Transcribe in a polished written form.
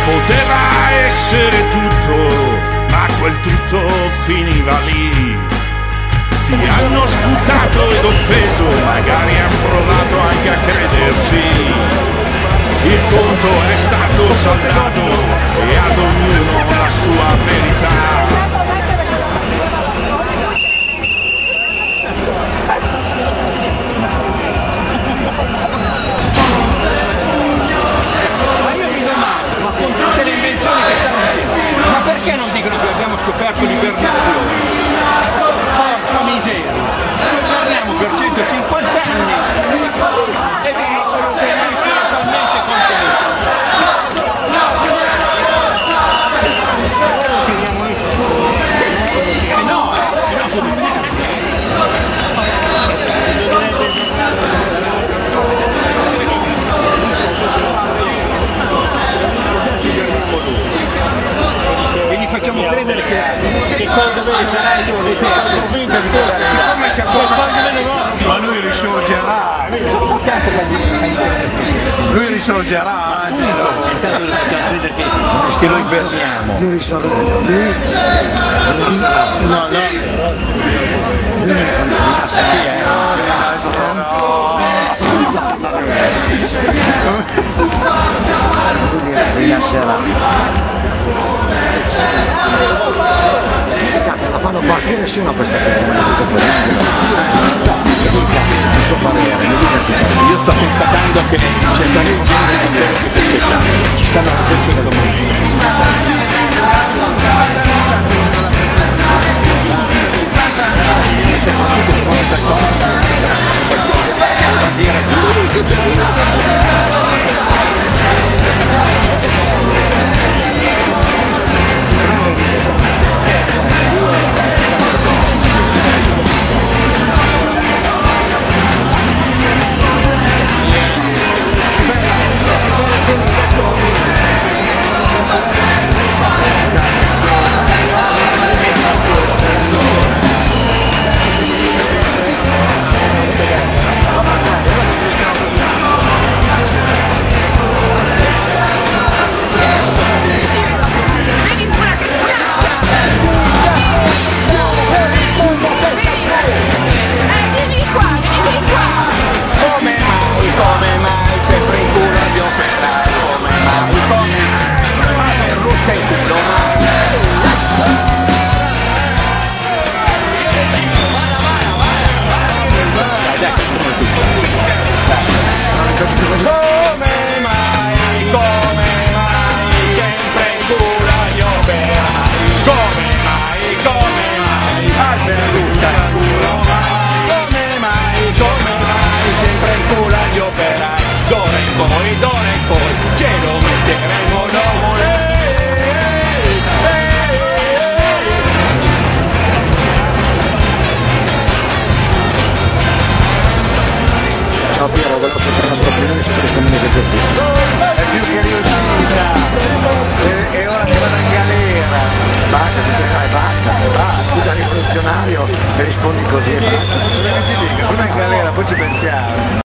Poteva essere tutto, ma quel tutto finiva lì. Ti hanno sputato ed offeso, magari hanno provato anche a crederci. Il conto è stato saldato e ad ognuno la sua verità. Perché non dicono che abbiamo scoperto l'ibernazione? Porca miseria! Parliamo per 150 anni e dicono che noi siamo talmente contenti. No, quindi facciamo credere che cosa vedi sarai io, le te convinto di te, siccome c'è qualcosa, ma lui risorgerà, Angelo, intanto lo facciamo credere che lo inversiamo. Lui risorgerà, No, rilascerà. Cazzo, la fanno partire sì una questa il suo parere, mi dica il suo parere. io sto constatando che c'è tanta gente che ci stanno facendo le domande. No, Piero, volevo sapere troppo bene su questo mini esercizio. è più che riuscita, e ora che vado in galera. Basta, basta, tu da rivoluzionario e rispondi così e basta. Prima in galera, poi ci pensiamo.